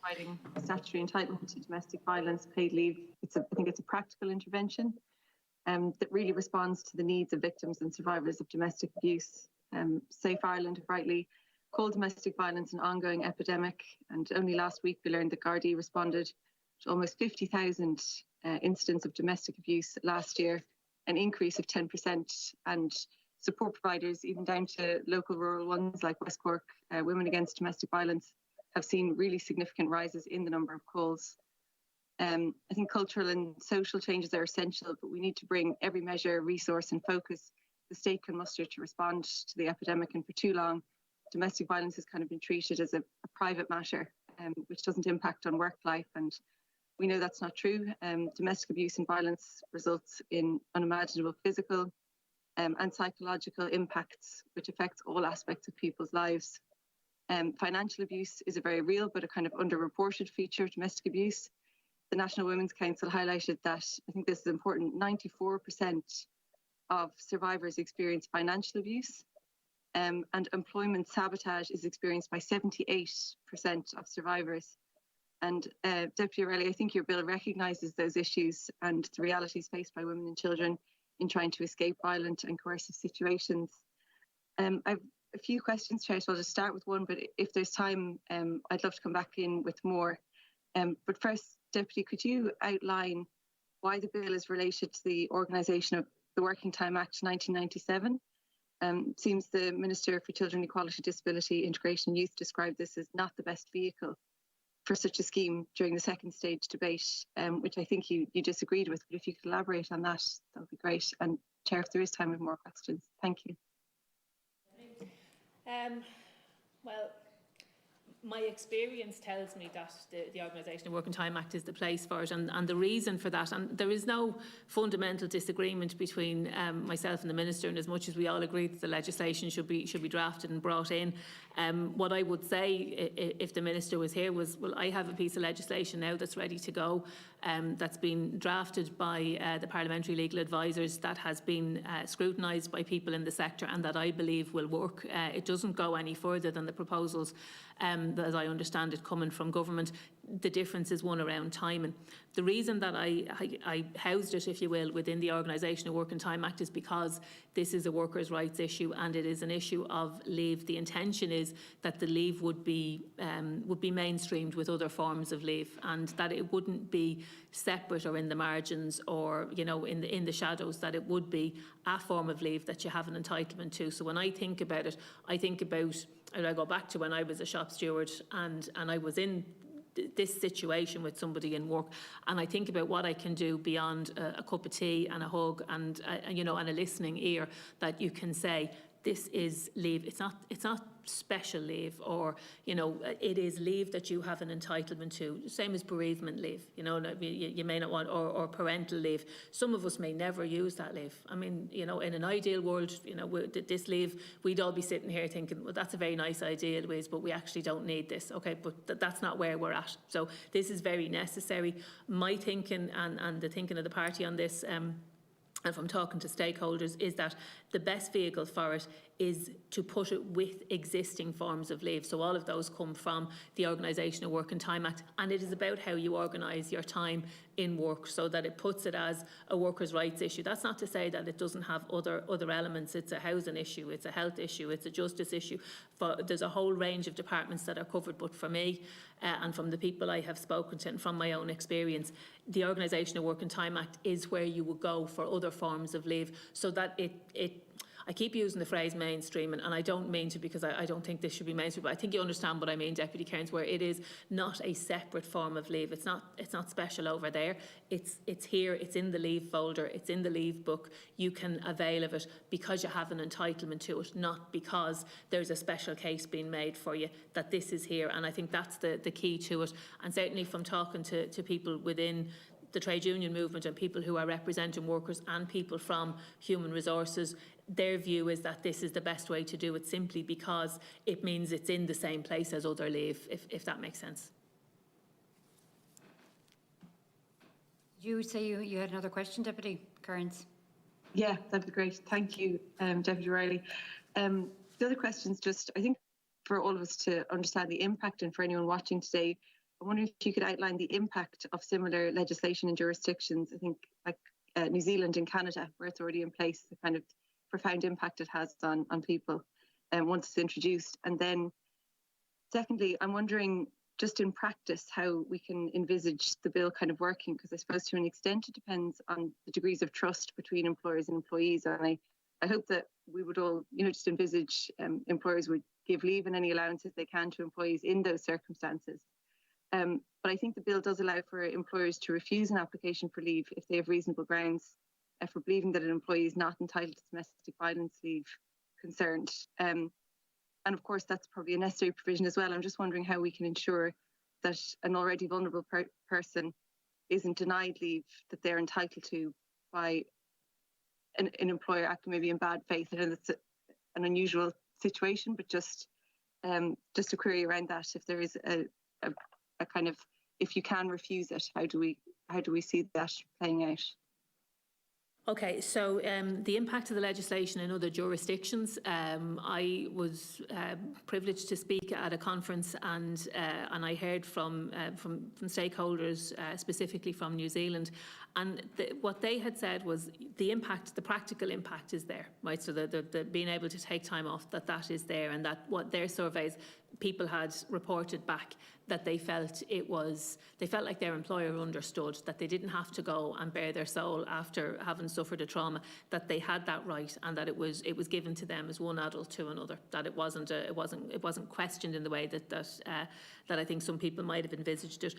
providing statutory entitlement to domestic violence paid leave. I think it's a practical intervention that really responds to the needs of victims and survivors of domestic abuse. Safe Ireland have rightly called domestic violence an ongoing epidemic, and only last week we learned that Gardaí responded to almost 50,000 incidents of domestic abuse last year, an increase of 10%, and support providers, even down to local rural ones like West Cork, Women Against Domestic Violence, have seen really significant rises in the number of calls. I think cultural and social changes are essential, but we need to bring every measure, resource and focus the state can muster to respond to the epidemic. And for too long, domestic violence has kind of been treated as a private matter, which doesn't impact on work life. And we know that's not true. Domestic abuse and violence results in unimaginable physical and psychological impacts, which affects all aspects of people's lives. Financial abuse is a very real but a kind of underreported feature of domestic abuse. The National Women's Council highlighted that, I think this is important, 94% of survivors experience financial abuse, and employment sabotage is experienced by 78% of survivors. And Deputy O'Reilly, I think your bill recognises those issues and the realities faced by women and children in trying to escape violent and coercive situations. I've a few questions, Chair, so I'll just start with one, but if there's time, I'd love to come back in with more. But first, Deputy, could you outline why the bill is related to the organisation of the Working Time Act 1997? Seems the Minister for Children, Equality, Disability, Integration and Youth described this as not the best vehicle for such a scheme during the second stage debate, which I think you disagreed with. But if you could elaborate on that, that would be great. And Chair, if there is time, we have more questions. Thank you. Well, my experience tells me that the Organisation of Working Time Act is the place for it, and the reason for that, and there is no fundamental disagreement between myself and the Minister, and as much as we all agree that the legislation should be drafted and brought in, what I would say if the Minister was here was, well, I have a piece of legislation now that's ready to go, that's been drafted by the Parliamentary Legal Advisors, that has been scrutinised by people in the sector, and that I believe will work. It doesn't go any further than the proposals as I understand it, coming from government. The difference is one around timing. The reason that I housed it, if you will, within the Organisation of Working Time Act is because this is a workers' rights issue and it is an issue of leave. The intention is that the leave would be mainstreamed with other forms of leave, and that it wouldn't be separate or in the margins or, you know, in the shadows, that it would be a form of leave that you have an entitlement to. So when I think about it, I think about, and I go back to when I was a shop steward and I was in this situation with somebody in work, and I think about what I can do beyond a cup of tea and a hug and you know, and a listening ear, that you can say this is leave. It's not special leave, or, you know, it is leave that you have an entitlement to, same as bereavement leave, you know, you may not want, or parental leave. Some of us may never use that leave. I mean, you know, in an ideal world, you know, this leave, we'd all be sitting here thinking, well, that's a very nice idea, Louise, but we actually don't need this. Okay, but that's not where we're at. So this is very necessary. My thinking and the thinking of the party on this, and from talking to stakeholders, is that the best vehicle for it is to put it with existing forms of leave. So all of those come from the Organisation of Working Time Act, and it is about how you organise your time in work so that it puts it as a workers' rights issue. That's not to say that it doesn't have other elements. It's a housing issue, it's a health issue, it's a justice issue. There's a whole range of departments that are covered, but for me, and from the people I have spoken to and from my own experience, the Organisation of Working Time Act is where you would go for other forms of leave, so that it I keep using the phrase mainstream, and I don't mean to, because I don't think this should be mainstream, but I think you understand what I mean, Deputy Cairns, where it is not a separate form of leave. It's not special over there. It's here, it's in the leave folder, it's in the leave book. You can avail of it because you have an entitlement to it, not because there's a special case being made for you that this is here. And I think that's the key to it. And certainly from talking to people within the trade union movement and people who are representing workers and people from human resources, their view is that this is the best way to do it, simply because it means it's in the same place as other leave, if that makes sense. You say you had another question, Deputy Cairns? Yeah, that'd be great. Thank you, Deputy Riley. The other question is just, I think, for all of us to understand the impact, and for anyone watching today, I'm wondering if you could outline the impact of similar legislation in jurisdictions, I think like New Zealand and Canada, where it's already in place, the kind of profound impact it has on people once it's introduced. And then secondly, I'm wondering just in practice how we can envisage the bill kind of working, because I suppose to an extent it depends on the degrees of trust between employers and employees. And I hope that we would all, just envisage employers would give leave and any allowances they can to employees in those circumstances. But I think the bill does allow for employers to refuse an application for leave if they have reasonable grounds for believing that an employee is not entitled to domestic violence leave concerned. And of course, that's probably a necessary provision as well. I'm just wondering how we can ensure that an already vulnerable person isn't denied leave that they're entitled to by an employer acting maybe in bad faith. I know that's an unusual situation, but just a query around that. If there is a kind of, if you can refuse it, how do we see that playing out? Okay, so the impact of the legislation in other jurisdictions. I was privileged to speak at a conference, and I heard from stakeholders, specifically from New Zealand, and what they had said was the impact, the practical impact, is there, right? So the being able to take time off, that is there, and that what their surveys, people had reported back that they felt like their employer understood that they didn't have to go and bare their soul after having suffered a trauma, that they had that right, and that it was given to them as one adult to another, that it wasn't questioned in the way that I think some people might have envisaged it.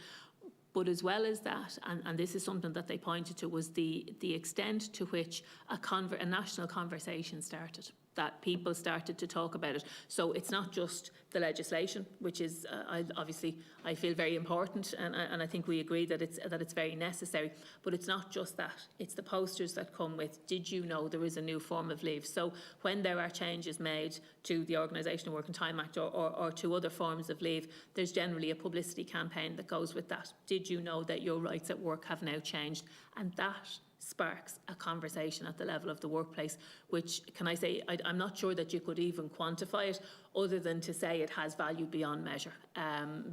But as well as that, and this is something that they pointed to, was the extent to which a national conversation started, that people started to talk about it. So it's not just the legislation, which is obviously I feel very important, and I think we agree that it's very necessary. But it's not just that; it's the posters that come with. Did you know there is a new form of leave? So when there are changes made to the Organisation of Work and Time Act or to other forms of leave, there's generally a publicity campaign that goes with that. Did you know that your rights at work have now changed? And that sparks a conversation at the level of the workplace, which, can I say, I'm not sure that you could even quantify it other than to say it has value beyond measure,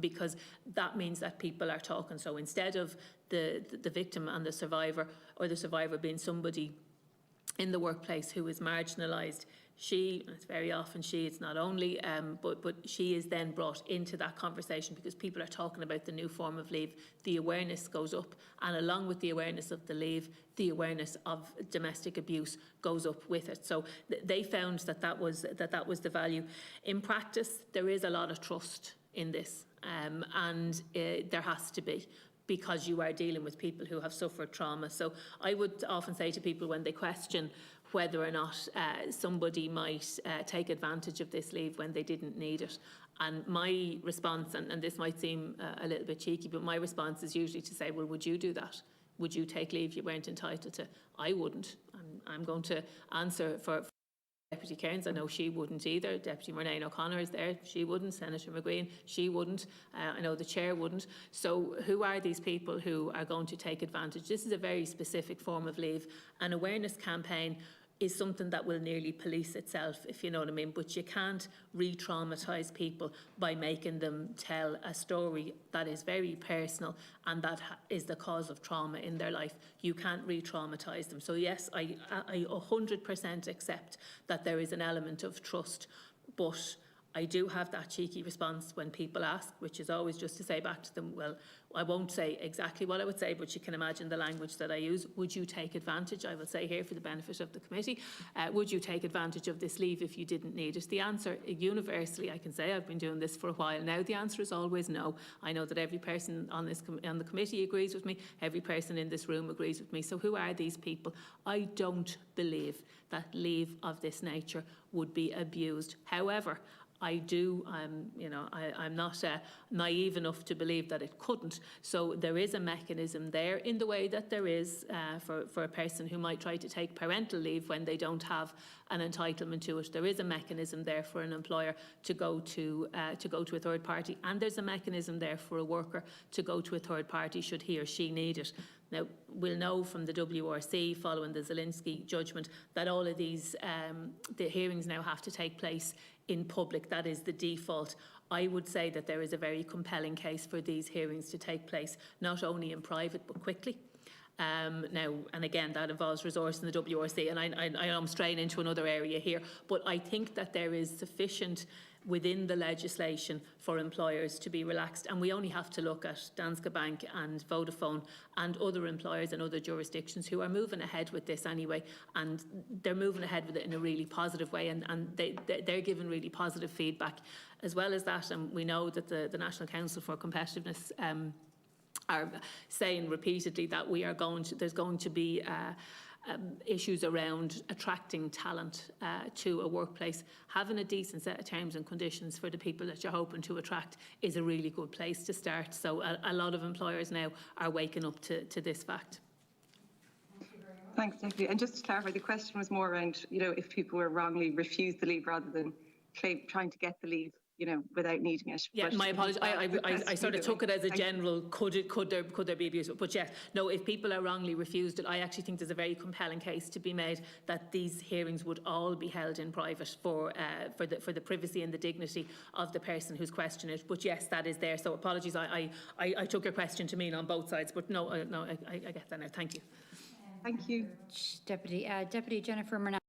because that means that people are talking. So instead of the victim and the survivor, or the survivor being somebody in the workplace who is marginalised, it's very often it's not only, but she is then brought into that conversation because people are talking about the new form of leave. The awareness goes up, and along with the awareness of the leave, the awareness of domestic abuse goes up with it. So they found that was the value. In practice, there is a lot of trust in this, and there has to be, because you are dealing with people who have suffered trauma. So I would often say to people when they question whether or not somebody might take advantage of this leave when they didn't need it, and my response, and this might seem a little bit cheeky, but my response is usually to say, well, would you do that? Would you take leave you weren't entitled to? I wouldn't. I'm going to answer for Deputy Cairns. I know she wouldn't either. Deputy Murnane O'Connor is there. She wouldn't. Senator McGueen, she wouldn't. I know the chair wouldn't. So who are these people who are going to take advantage? This is a very specific form of leave. An awareness campaign is something that will nearly police itself, if you know what I mean. But you can't re-traumatise people by making them tell a story that is very personal and that is the cause of trauma in their life. You can't re-traumatise them. So yes, I 100% accept that there is an element of trust, but I do have that cheeky response when people ask, which is always just to say back to them, well, I won't say exactly what I would say, but you can imagine the language that I use. Would you take advantage? I will say here for the benefit of the committee, would you take advantage of this leave if you didn't need it? The answer, universally, I can say, I've been doing this for a while now, the answer is always no. I know that every person on the committee agrees with me, every person in this room agrees with me. So who are these people? I don't believe that leave of this nature would be abused. However, I do, I'm not naive enough to believe that it couldn't. So there is a mechanism there, in the way that there is for a person who might try to take parental leave when they don't have an entitlement to it. There is a mechanism there for an employer to go to a third party, and there's a mechanism there for a worker to go to a third party should he or she need it. Now, we'll know from the WRC following the Zielinski judgment that all of these, the hearings now have to take place in public. That is the default. I would say that there is a very compelling case for these hearings to take place, not only in private, but quickly. Now, and again, that involves resource in the WRC, and I am straying into another area here, but I think that there is sufficient within the legislation for employers to be relaxed, and we only have to look at Danske Bank and Vodafone and other employers in other jurisdictions who are moving ahead with this anyway, and they're moving ahead with it in a really positive way, and they're giving really positive feedback. As well as that, and we know that the National Council for Competitiveness are saying repeatedly that there's going to be issues around attracting talent to a workplace. Having a decent set of terms and conditions for the people that you're hoping to attract is a really good place to start. So a lot of employers now are waking up to this fact. Thanks, Deputy. And just to clarify, the question was more around, if people were wrongly refused the leave rather than trying to get the leave, without needing it. Yeah, my apologies. I sort of took it as a general, could there be abuse? But yes, no, if people are wrongly refused it, I actually think there's a very compelling case to be made that these hearings would all be held in private for the privacy and the dignity of the person who's questioned it. But yes, that is there. So apologies, I took your question to mean on both sides, but no, I get that now. Thank you. Thank you. Deputy Jennifer Murnau.